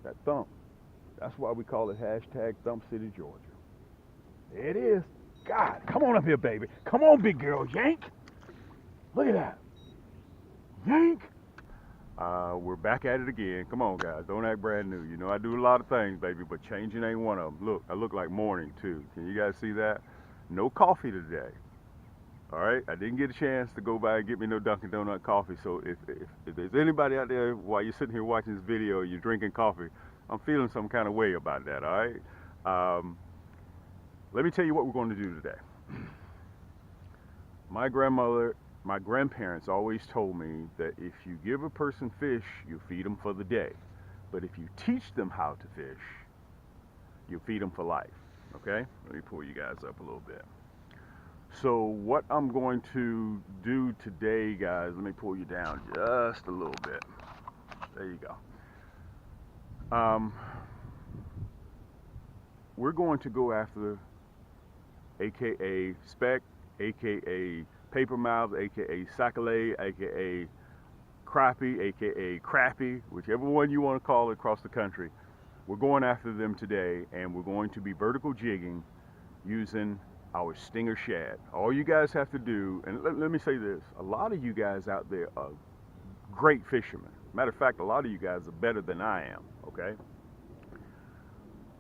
That thump. That's why we call it hashtag Thump City, Georgia. There it is. God, come on up here, baby. Come on, big girl. Yank. Look at that. Yank. We're back at it again. Come on, guys. Don't act brand new. You know I do a lot of things, baby, but changing ain't one of them. Look, I look like morning, too. Can you guys see that? No coffee today. All right? I didn't get a chance to go by and get me no Dunkin' Donut coffee. So if there's anybody out there while you're sitting here watching this video, you're drinking coffee, I'm feeling some kind of way about that, all right? Let me tell you what we're going to do today. My grandparents always told me that if you give a person fish, you feed them for the day. But if you teach them how to fish, you feed them for life. Okay? Let me pull you guys up a little bit. So what I'm going to do today, guys, let me pull you down just a little bit. There you go. We're going to go after AKA speck, AKA paper mouth, AKA sac-a-lait, AKA crappie, AKA crappie, whichever one you want to call it across the country. We're going after them today, and we're going to be vertical jigging using our stinger shad. All you guys have to do, and let me say this, a lot of you guys out there are great fishermen. Matter of fact, a lot of you guys are better than I am, okay?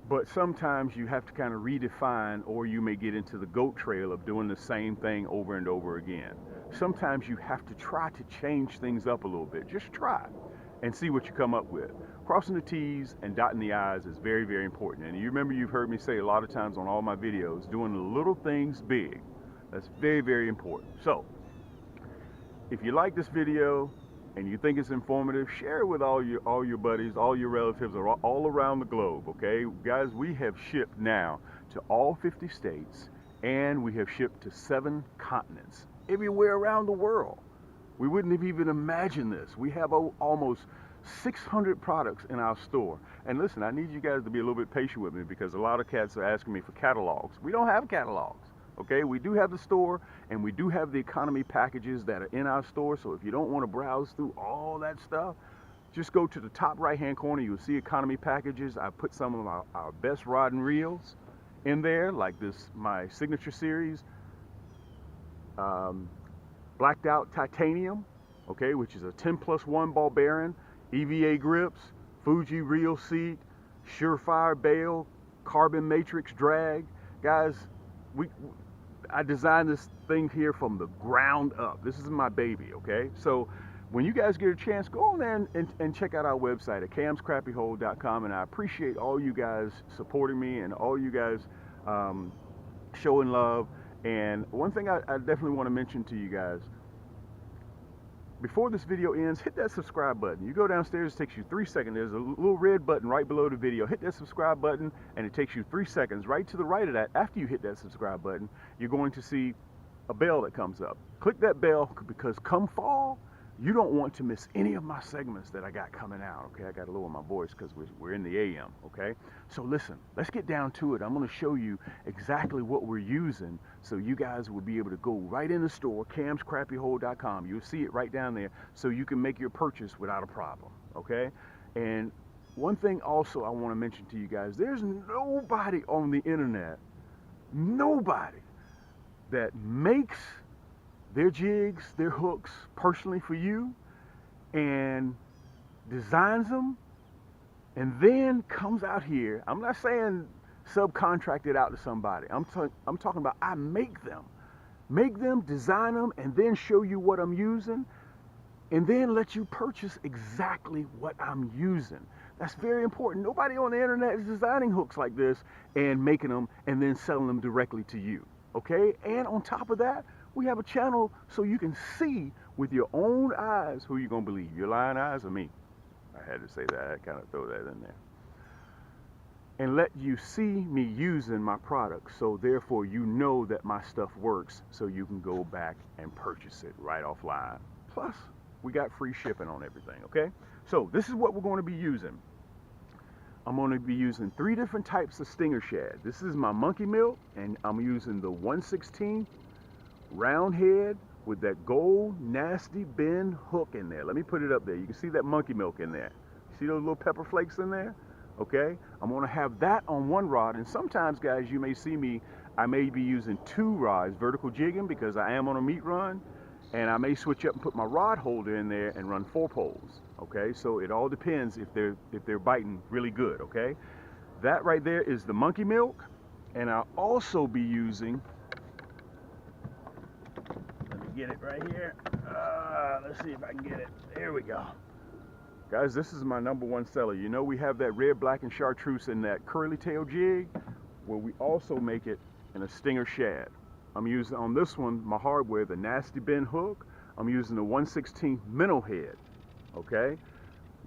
But sometimes you have to kind of redefine, or you may get into the goat trail of doing the same thing over and over again. Sometimes you have to try to change things up a little bit. Just try and see what you come up with. Crossing the T's and dotting the I's is very, very important. And you remember, you've heard me say a lot of times on all my videos, doing the little things big. That's very, very important. So if you like this video and you think it's informative, share it with all your buddies, all your relatives, all around the globe, okay? Guys, we have shipped now to all 50 states, and we have shipped to 7 continents, everywhere around the world. We wouldn't have even imagined this. We have almost 600 products in our store. And listen, I need you guys to be a little bit patient with me, because a lot of cats are asking me for catalogs. We don't have catalogs. Okay, we do have the store, and we do have the economy packages that are in our store. So if you don't want to browse through all that stuff, just go to the top right hand corner. You'll see economy packages. I put some of our best rod and reels in there, like this, my signature series, blacked out titanium, okay, which is a 10+1 ball bearing, EVA grips, Fuji reel seat, surefire bail, carbon matrix drag. Guys, I designed this thing here from the ground up. This is my baby, okay? So when you guys get a chance, go on there and check out our website at camscrappyhole.com. And I appreciate all you guys supporting me and all you guys showing love. And one thing I definitely want to mention to you guys, before this video ends, hit that subscribe button. You go downstairs, it takes you 3 seconds. There's a little red button right below the video. Hit that subscribe button, and it takes you 3 seconds. Right to the right of that, after you hit that subscribe button, you're going to see a bell that comes up. Click that bell, because come fall, you don't want to miss any of my segments that I got coming out, okay? I got to lower my voice because we're in the AM, okay? So listen, let's get down to it. I'm going to show you exactly what we're using, so you guys will be able to go right in the store, camscrappyhole.com. You'll see it right down there, so you can make your purchase without a problem, okay? And one thing also I want to mention to you guys, there's nobody on the internet, nobody, that makes their jigs, their hooks personally for you, and designs them, and then comes out here. I'm not saying subcontract it out to somebody. I'm talking about I make them, design them, and then show you what I'm using, and then let you purchase exactly what I'm using. That's very important. Nobody on the internet is designing hooks like this and making them and then selling them directly to you, okay? And on top of that, we have a channel so you can see with your own eyes who you're going to believe, your lying eyes or me. I had to say that. I kind of throw that in there. And let you see me using my products, so therefore you know that my stuff works, so you can go back and purchase it right offline. Plus, we got free shipping on everything, okay? So this is what we're going to be using. I'm going to be using 3 different types of stinger shad. This is my monkey milk, and I'm using the 1/16 round head with that gold nasty bend hook in there. Let me put it up there. You can see that monkey milk in there. See those little pepper flakes in there? Okay, I'm going to have that on one rod, and sometimes, guys, you may see me, I may be using 2 rods, vertical jigging, because I am on a meat run, and I may switch up and put my rod holder in there and run 4 poles. Okay, so it all depends if they're biting really good. Okay, that right there is the monkey milk, and I'll also be using, let me get it right here. Let's see if I can get it. There we go. Guys, this is my #1 seller. You know, we have that red, black, and chartreuse in that curly tail jig. Well, we also make it in a stinger shad. I'm using on this one, my hardware, the Nasty Bend hook. I'm using the 1/16 minnow head. Okay,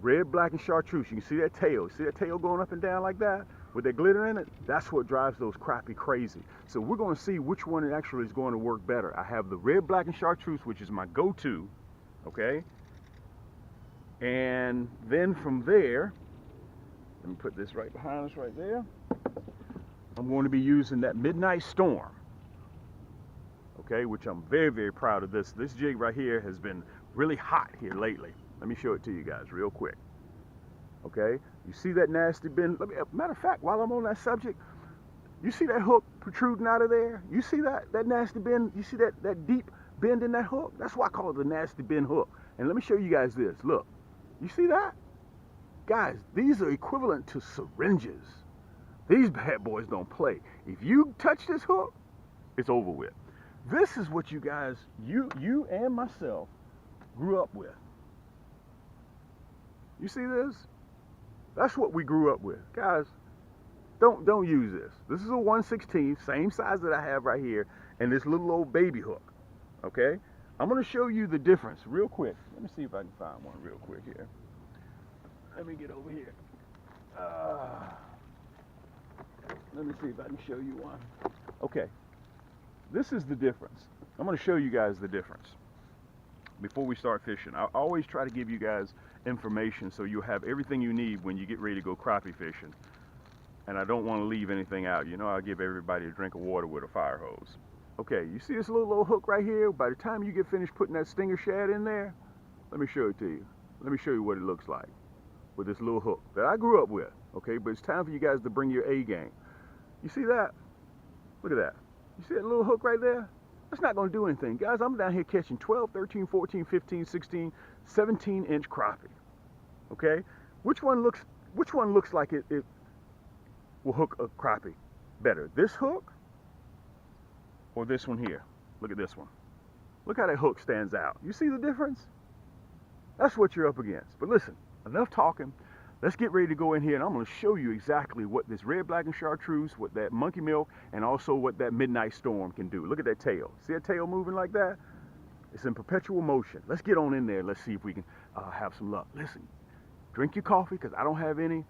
red, black, and chartreuse. You can see that tail. See that tail going up and down like that with that glitter in it? That's what drives those crappie crazy. So we're going to see which one actually is going to work better. I have the red, black, and chartreuse, which is my go-to. Okay, and then from there, let me put this right behind us right there. I'm going to be using that Midnight Storm. Okay, which I'm very, very proud of this. This jig right here has been really hot here lately. Let me show it to you guys real quick. Okay, you see that Nasty Bend? Matter of fact, while I'm on that subject, you see that hook protruding out of there? You see that Nasty Bend? You see that deep bend in that hook? That's why I call it the Nasty Bend hook. And let me show you guys this. Look, you see that? Guys, these are equivalent to syringes. These bad boys don't play. If you touch this hook, it's over with. This is what you guys, you and myself, grew up with. You see this? That's what we grew up with. Guys, don't use this. This is a 1/16, same size that I have right here, and this little old baby hook. Okay? I'm going to show you the difference real quick. Let me see if I can find one real quick here. Let me get over here. Let me see if I can show you one. Okay. This is the difference. I'm going to show you guys the difference before we start fishing. I always try to give you guys information so you'll have everything you need when you get ready to go crappie fishing. And I don't want to leave anything out. You know, I'll give everybody a drink of water with a fire hose. Okay, you see this little hook right here? By the time you get finished putting that stinger shad in there, let me show it to you. Let me show you what it looks like with this little hook that I grew up with. Okay, but it's time for you guys to bring your A game. You see that? Look at that. You see that little hook right there? That's not going to do anything. Guys, I'm down here catching 12, 13, 14, 15, 16, 17-inch crappie. Okay? Which one looks like it will hook a crappie better? This hook or this one here? Look at this one. Look how that hook stands out. You see the difference? That's what you're up against. But listen, enough talking. Let's get ready to go in here, and I'm going to show you exactly what this red, black, and chartreuse, what that monkey milk, and also what that Midnight Storm can do. Look at that tail. See that tail moving like that? It's in perpetual motion. Let's get on in there. Let's see if we can have some luck. Listen, drink your coffee, because I don't have any.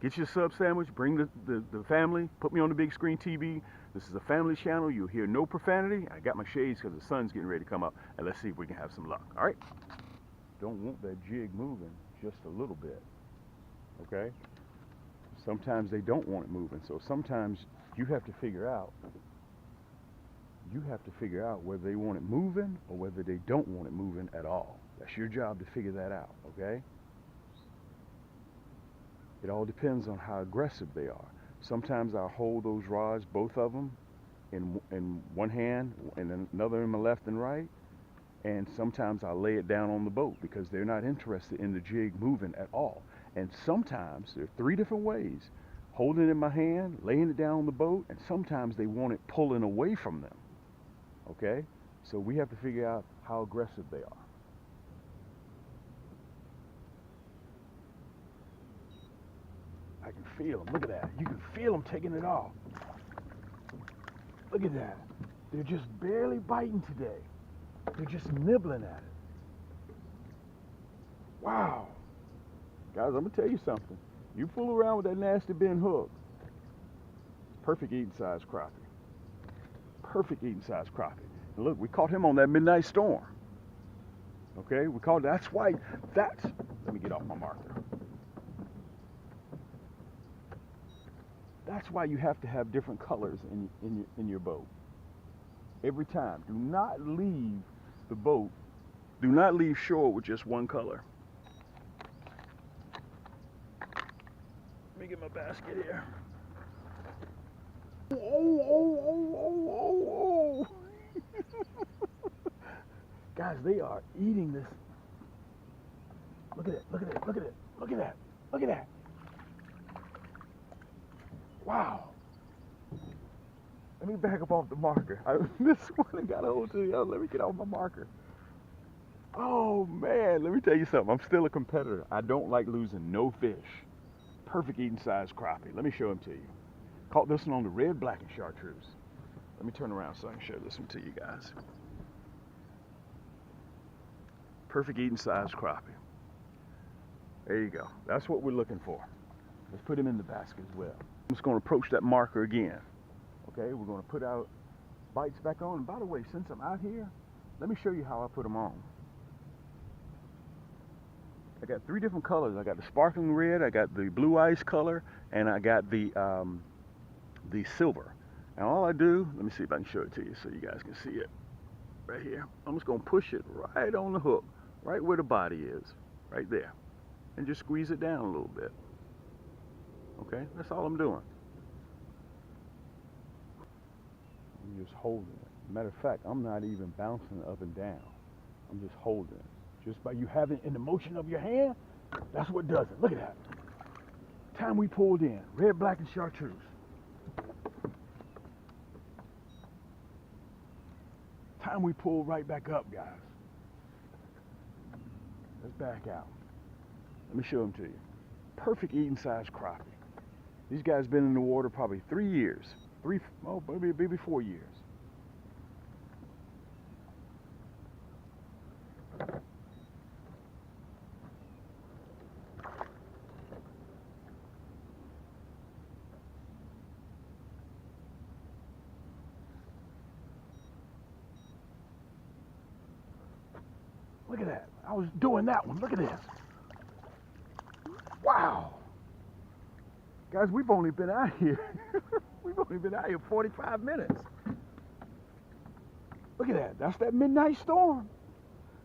Get your sub sandwich. Bring the family. Put me on the big screen TV. This is a family channel. You'll hear no profanity. I got my shades because the sun's getting ready to come up, and let's see if we can have some luck. All right? Don't want that jig moving just a little bit. Okay? Sometimes they don't want it moving, so sometimes you have to figure out whether they want it moving or whether they don't want it moving at all. That's your job to figure that out. Okay? It all depends on how aggressive they are. Sometimes I'll hold those rods, both of them, in one hand and another in my left and right, and sometimes I'll lay it down on the boat because they're not interested in the jig moving at all. And sometimes there are 3 different ways: holding it in my hand, laying it down on the boat, and sometimes they want it pulling away from them. Okay? So we have to figure out how aggressive they are. I can feel them. Look at that. You can feel them taking it off. Look at that. They're just barely biting today. They're just nibbling at it. Wow. Guys, I'm going to tell you something. You fool around with that Nasty Bend hook, perfect eating size crappie. Perfect eating size crappie. And look, we caught him on that Midnight Storm. Okay? We caught, let me get off my marker. That's why you have to have different colors in your boat. Every time. Do not leave the boat, do not leave shore with just one color. me get my basket here. Oh. Guys, they are eating this. Look at it, look at it, look at it, look at that, look at that. Wow. Let me back up off the marker. This one got a hold to the other. Let me get off my marker. Oh man, let me tell you something. I'm still a competitor. I don't like losing no fish. Perfect eating size crappie. Let me show them to you. Caught this one on the red, black, and chartreuse. Let me turn around so I can show this one to you guys. Perfect eating size crappie. There you go. That's what we're looking for. Let's put him in the basket as well. I'm just going to approach that marker again. Okay, we're going to put our bites back on. And by the way, since I'm out here, let me show you how I put them on. I got 3 different colors. I got the sparkling red, I got the blue ice color, and I got the silver. And all I do, let me see if I can show it to you so you guys can see it right here. I'm just going to push it right on the hook, right where the body is, right there. And just squeeze it down a little bit. Okay, that's all I'm doing. I'm just holding it. Matter of fact, I'm not even bouncing up and down. I'm just holding it. Just by you having it in the motion of your hand, that's what does it. Look at that. Time we pulled in, red, black, and chartreuse. Time we pull right back up, guys. Let's back out. Let me show them to you. Perfect eating size crappie. These guys been in the water probably 3 years. Maybe 4 years. Look at that. I was doing that one. Look at this. Wow. Guys, we've only been out here. We've only been out here 45 minutes. Look at that. That's that midnight storm.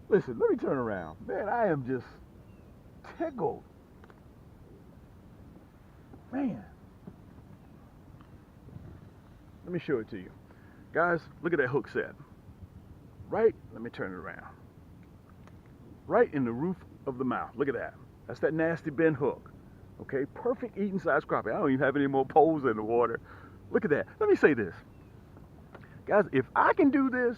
Listen, let me turn around. Man, I am just tickled. Man. Let me show it to you. Guys, look at that hook set. Right? Let me turn it around. Right in the roof of the mouth. Look at that. That's that nasty bend hook. Okay, perfect eating size crappie. I don't even have any more poles in the water. Look at that. Let me say this. Guys, if I can do this,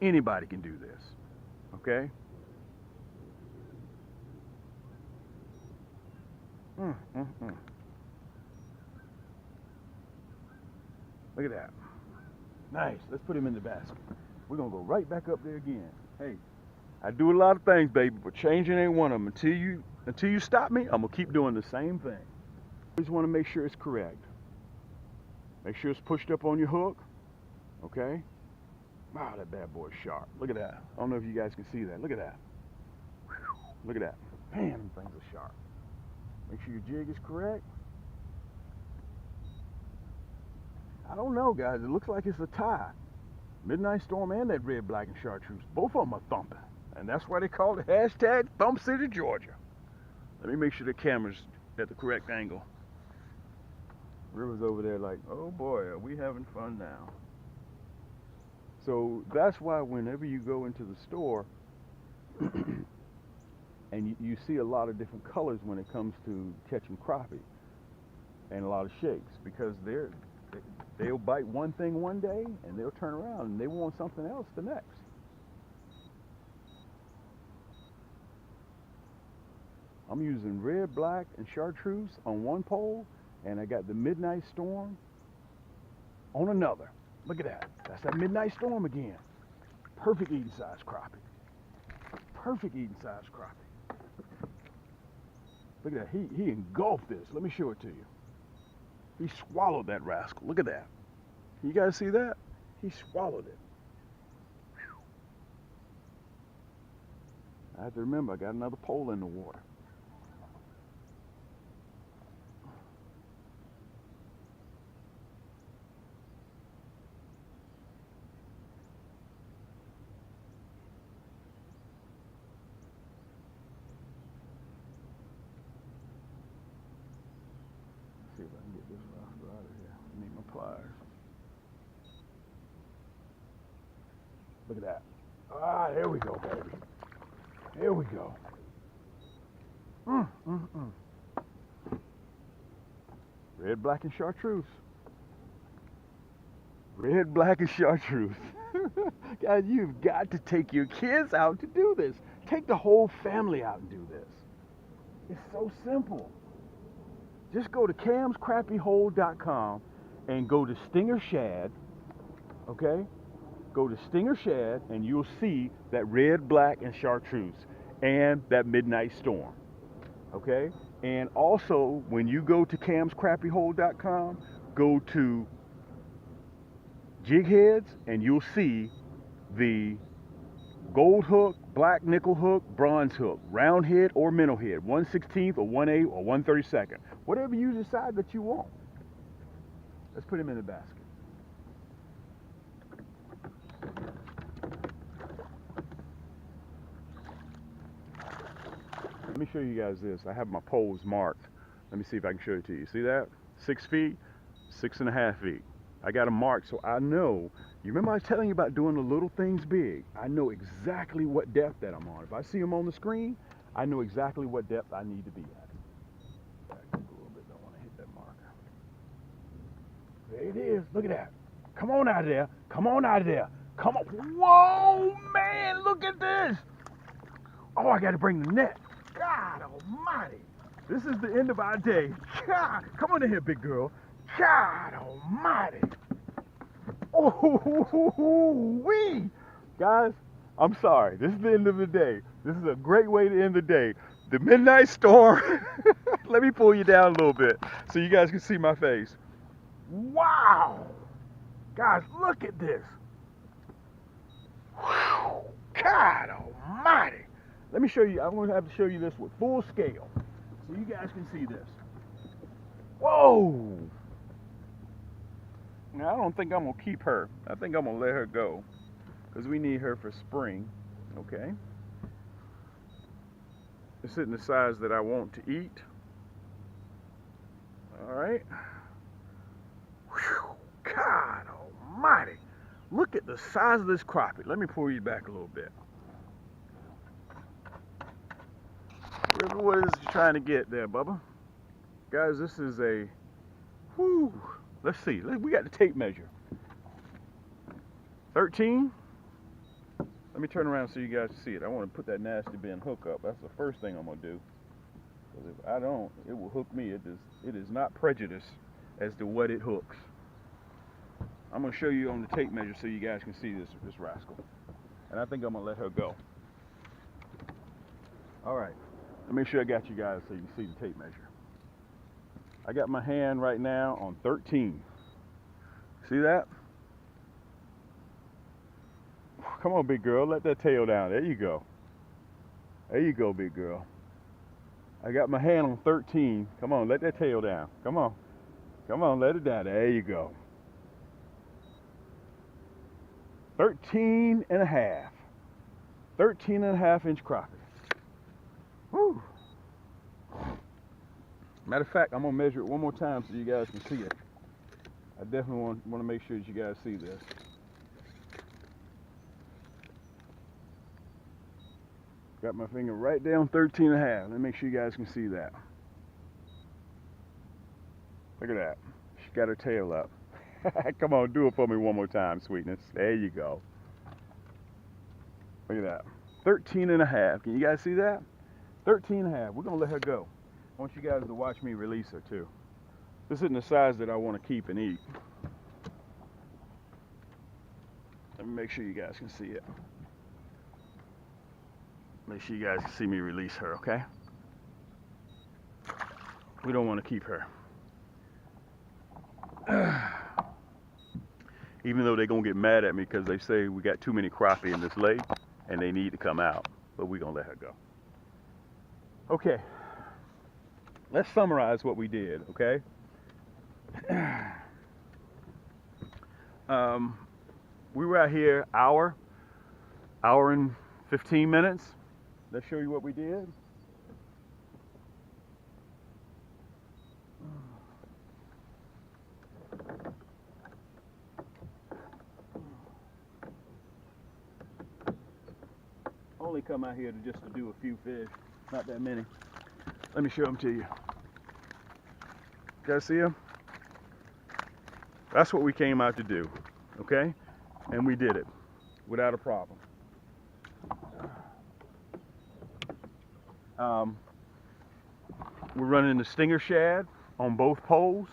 anybody can do this. Okay? Look at that. Nice. Let's put him in the basket. We're going to go right back up there again. Hey, I do a lot of things, baby, but changing ain't one of them. Until you stop me, I'm going to keep doing the same thing. Always want to make sure it's correct. Make sure it's pushed up on your hook. Okay? Wow, that bad boy is sharp. Look at that. I don't know if you guys can see that. Look at that. Whew. Look at that. Man, them things are sharp. Make sure your jig is correct. I don't know, guys. It looks like it's a tie. Midnight Storm and that red, black, and chartreuse. Both of them are thumping. And that's why they call it hashtag Thump City, Georgia. Let me make sure the camera's at the correct angle. River's over there like, oh boy, are we having fun now. So that's why whenever you go into the store and you see a lot of different colors when it comes to catching crappie and a lot of shakes, because they'll bite one thing one day and they'll turn around and they want something else the next. I'm using red, black, and chartreuse on one pole, and I got the Midnight Storm on another. Look at that. That's that Midnight Storm again. Perfect eating size crappie. Perfect eating size crappie. Look at that. He engulfed this. Let me show it to you. He swallowed that rascal. Look at that. You guys see that? He swallowed it. Whew. I have to remember, I got another pole in the water. need my pliers. Look at that. Ah, there we go, baby. There we go. Red, black, and chartreuse. Red, black, and chartreuse. Guys, you've got to take your kids out to do this. Take the whole family out and do this. It's so simple. Just go to camscrappyhole.com and go to Stinger Shad, okay? Go to Stinger Shad and you'll see that red, black, and chartreuse and that midnight storm, okay? And also, when you go to camscrappyhole.com, go to jig heads and you'll see the gold hook, black nickel hook, bronze hook, round head or minnow head, 1/16 or 1/8 or 1/32. Whatever you decide that you want. Let's put him in the basket. Let me show you guys this. I have my poles marked. Let me see if I can show it to you. See that? 6 feet, 6.5 feet. I got them marked so I know. You remember I was telling you about doing the little things big? I know exactly what depth that I'm on. If I see them on the screen, I know exactly what depth I need to be at. Back up a little bit. Don't want to hit that marker. There it is. Look at that. Come on out of there. Come on out of there. Come on. Whoa, man. Look at this. Oh, I got to bring the net. God almighty. This is the end of our day. God, come on in here, big girl. God almighty. Oh, wee. Guys, I'm sorry. This is the end of the day. This is a great way to end the day. The midnight storm. Let me pull you down a little bit so you guys can see my face. Wow. Guys, look at this. Whew. God almighty. Let me show you. I'm going to have to show you this with full scale so you guys can see this. Whoa. Now, I don't think I'm going to keep her. I think I'm going to let her go because we need her for spring. Okay. It's in the size that I want to eat. All right. Whew. God almighty. Look at the size of this crappie. Let me pull you back a little bit. What is it you're trying to get there, Bubba? Guys, this is a, whoo, let's see. We got the tape measure. 13. Let me turn around so you guys see it. I want to put that nasty bin hook up. That's the first thing I'm going to do. Because if I don't, it will hook me. It is not prejudice as to what it hooks. I'm going to show you on the tape measure so you guys can see this rascal. And I think I'm going to let her go. All right. Let me make sure I got you guys so you can see the tape measure. I got my hand right now on 13. See that? Come on, big girl. Let that tail down. There you go. There you go, big girl. I got my hand on 13. Come on, let that tail down. Come on. Come on, let it down. There you go. 13 and a half. 13 and a half inch crappie. Whew. Matter of fact, I'm going to measure it one more time so you guys can see it. I definitely want to make sure that you guys see this. Got my finger right down 13 and a half. Let me make sure you guys can see that. Look at that. She got her tail up. Come on, do it for me one more time, sweetness. There you go. Look at that. 13 and a half. Can you guys see that? 13 and a half. We're going to let her go. I want you guys to watch me release her too. This isn't the size that I want to keep and eat. Let me make sure you guys can see it. Make sure you guys can see me release her, okay? We don't want to keep her. Even though they're going to get mad at me because they say we got too many crappie in this lake and they need to come out. But we're going to let her go. Okay. Let's summarize what we did, okay? We were out here hour and 15 minutes. Let's show you what we did. only come out here just to do a few fish, not that many. Let me show them to you. Guys see them? That's what we came out to do, okay? And we did it without a problem. We're running the stinger shad on both poles.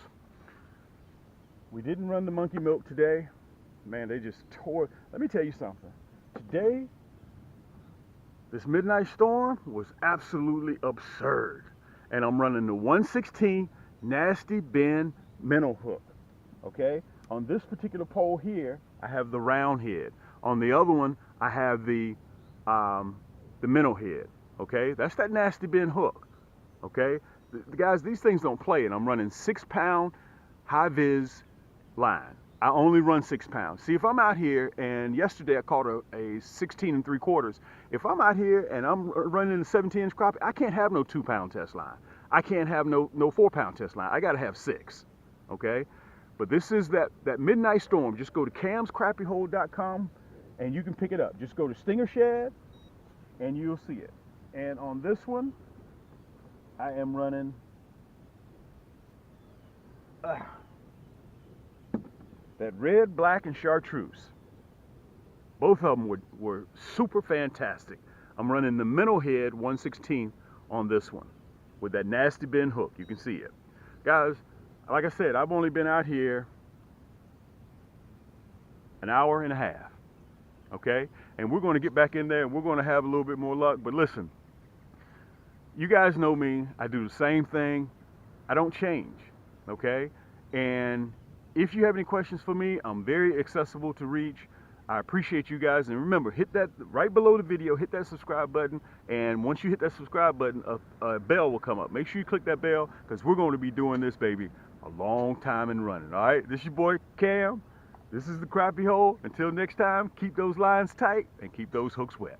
We didn't run the monkey milk today. Man, they just tore. Let me tell you something. Today, this midnight storm was absolutely absurd. And I'm running the 1/16 nasty bend minnow hook. Okay? On this particular pole here, I have the round head. On the other one, I have the minnow head. Okay? That's that nasty bend hook. Okay? Guys, these things don't play, and I'm running 6-pound high vis line. I only run 6 pounds. See, if I'm out here, and yesterday I caught a 16 3/4. If I'm out here and I'm running a 17-inch crappie, I can't have no 2-pound test line. I can't have no 4-pound test line. I got to have 6. Okay? But this is that midnight storm. Just go to camscrappiehole.com and you can pick it up. Just go to Stinger Shad and you'll see it. And on this one, I am running that red, black, and chartreuse. Both of them were super fantastic. I'm running the minnow head 1/16 on this one with that nasty bend hook. You can see it. Guys, like I said, I've only been out here an hour and a half. Okay? And we're going to get back in there and we're going to have a little bit more luck. But listen, you guys know me. I do the same thing. I don't change. Okay? And if you have any questions for me, I'm very accessible to reach. I appreciate you guys. And remember, hit that right below the video, hit that subscribe button. And once you hit that subscribe button, a bell will come up. Make sure you click that bell because we're going to be doing this, baby, a long time and running. All right, this is your boy Cam. This is the Crappie Hole. Until next time, keep those lines tight and keep those hooks wet.